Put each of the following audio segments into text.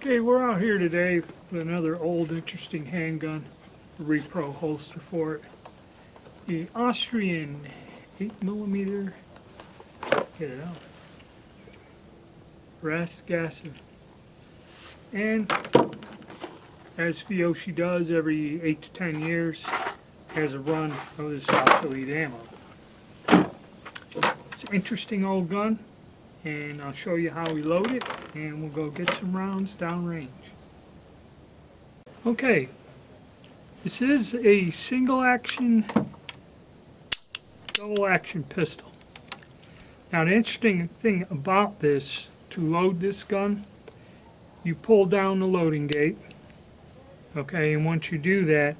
Okay, we're out here today with another old interesting handgun, a repro holster for it. The Austrian 8mm, get it out, Rast gasser. And as Fiyoshi does every 8 to 10 years, has a run of this obsolete ammo. It's an interesting old gun, and I'll show you how we load it, and we'll go get some rounds downrange. Okay, this is a single action, double action pistol. Now the interesting thing about this, to load this gun, you pull down the loading gate, okay, and once you do that,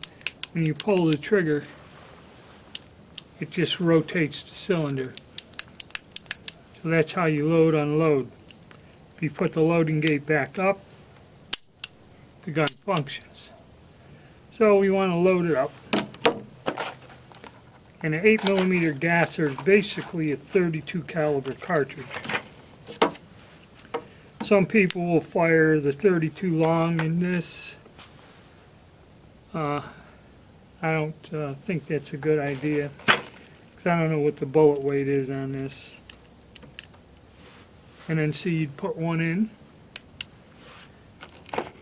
when you pull the trigger, it just rotates the cylinder. So that's how you load, unload. If you put the loading gate back up, the gun functions. So we want to load it up. And an 8mm gasser is basically a .32 caliber cartridge. Some people will fire the .32 long in this. I don't think that's a good idea, because I don't know what the bullet weight is on this. And then see, you'd put one in,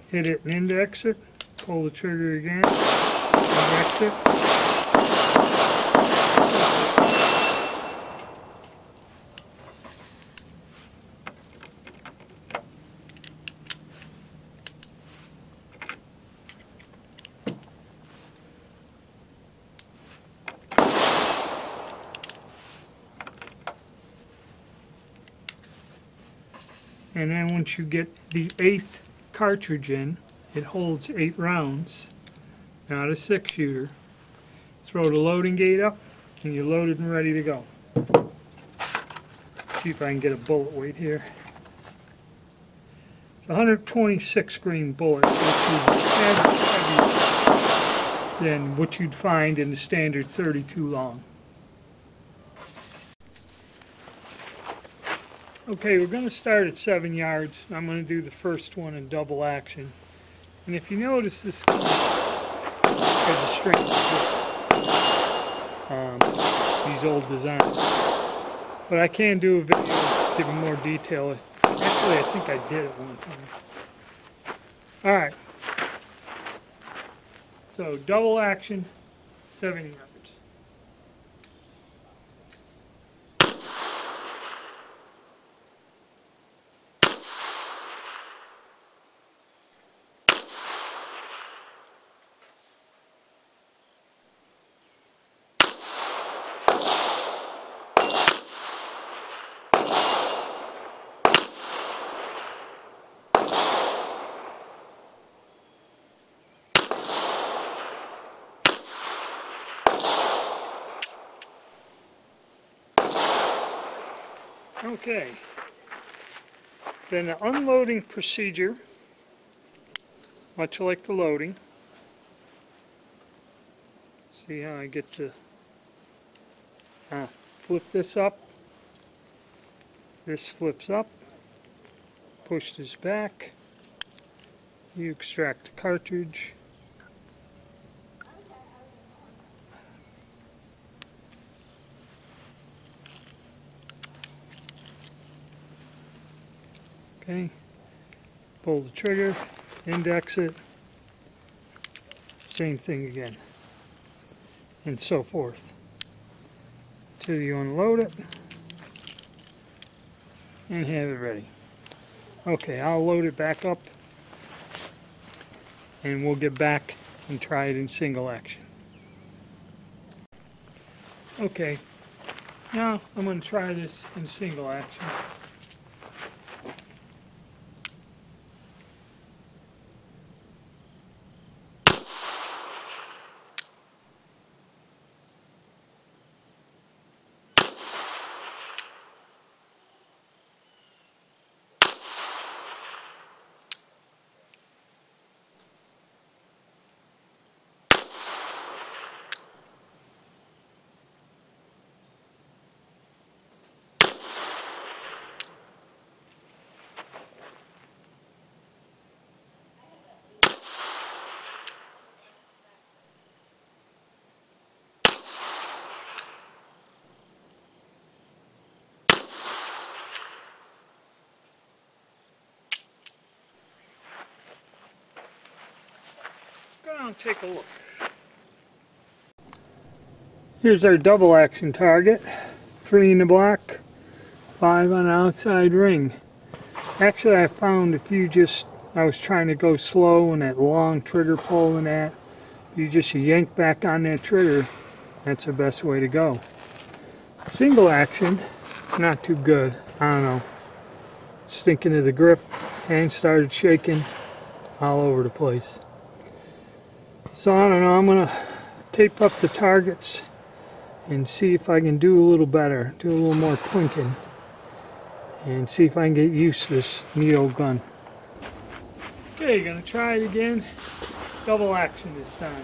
hit it and index it, pull the trigger again, index it. And then once you get the 8th cartridge in, it holds 8 rounds, not a 6-shooter. Throw the loading gate up, and you're loaded and ready to go. See if I can get a bullet weight here. It's 126 grain bullet, which is heavier than what you'd find in the standard .32 long. Okay, we're going to start at 7 yards. I'm going to do the first one in double action. And if you notice, this gun has a strange grip. These old designs. But I can do a video giving more detail. Actually, I think I did it one time. Alright. So, double action, 7 yards. Okay, then the unloading procedure, much like the loading. See how I get to flip this up. This flips up, push this back, you extract the cartridge. Okay, pull the trigger, index it, same thing again, and so forth, till you unload it and have it ready. Okay, I'll load it back up and we'll get back and try it in single action. Okay, now I'm going to try this in single action. take a look. Here's our double action target. 3 in the black, 5 on the outside ring. Actually, I found I was trying to go slow and that long trigger pull and that, you just yank back on that trigger, that's the best way to go. Single action, not too good. I don't know. Stinking of the grip, hand started shaking all over the place. So I don't know, I'm going to tape up the targets and see if I can do a little better, do a little more clinking, and see if I can get used to this neat old gun. Okay, gonna try it again. Double action this time.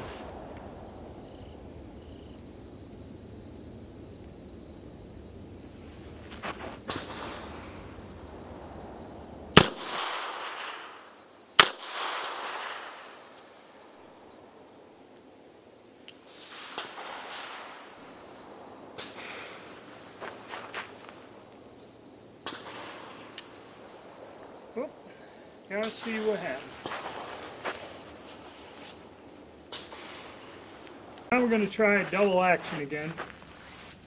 Oh, gotta see what happens. Now we're going to try a double action again,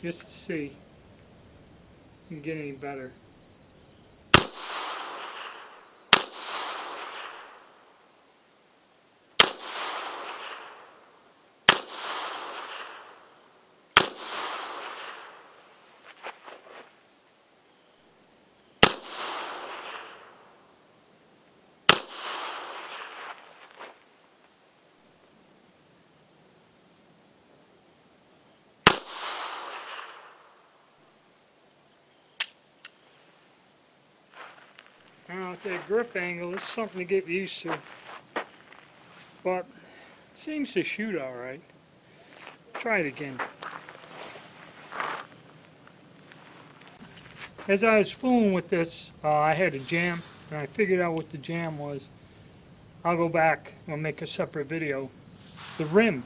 just to see if we can get any better. Now with that grip angle, it's something to get used to, but it seems to shoot alright. Try it again. As I was fooling with this, I had a jam, and I figured out what the jam was. I'll go back and I'll make a separate video. The rim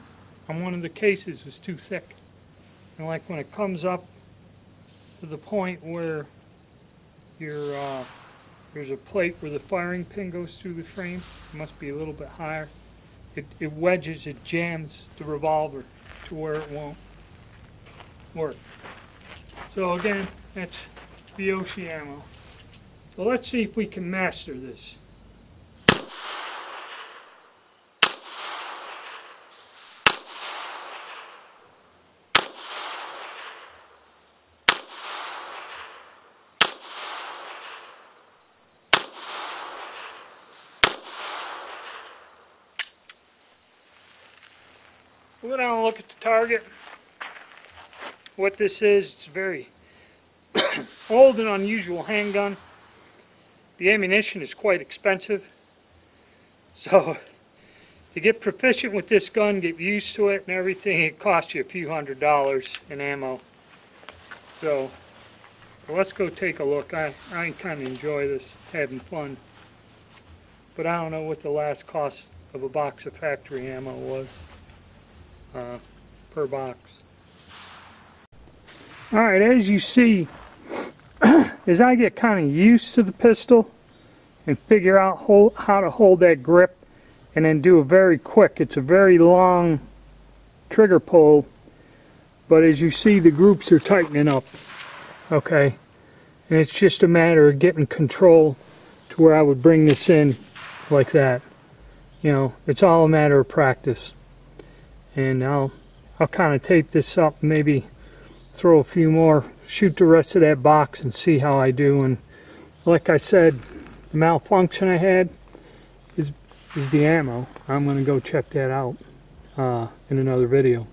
on one of the cases was too thick, and like when it comes up to the point where there's a plate where the firing pin goes through the frame, it must be a little bit higher. It wedges, it jams the revolver to where it won't work. So again, that's Yoshi ammo. So let's see if we can master this. We'll go down and look at the target. What this is, it's a very old and unusual handgun. The ammunition is quite expensive. So to get proficient with this gun, get used to it and everything, it costs you a few $100s in ammo. So let's go take a look. I kind of enjoy this, having fun. But I don't know what the last cost of a box of factory ammo was. Per box. Alright, as you see, as I get kind of used to the pistol and figure out how to hold that grip and then do a very quick, it's a very long trigger pull, but as you see the groups are tightening up, okay, and it's just a matter of getting control to where I would bring this in like that. You know, it's all a matter of practice. And I'll kind of tape this up, maybe throw a few more, shoot the rest of that box and see how I do. And like I said, the malfunction I had is the ammo. I'm going to go check that out in another video.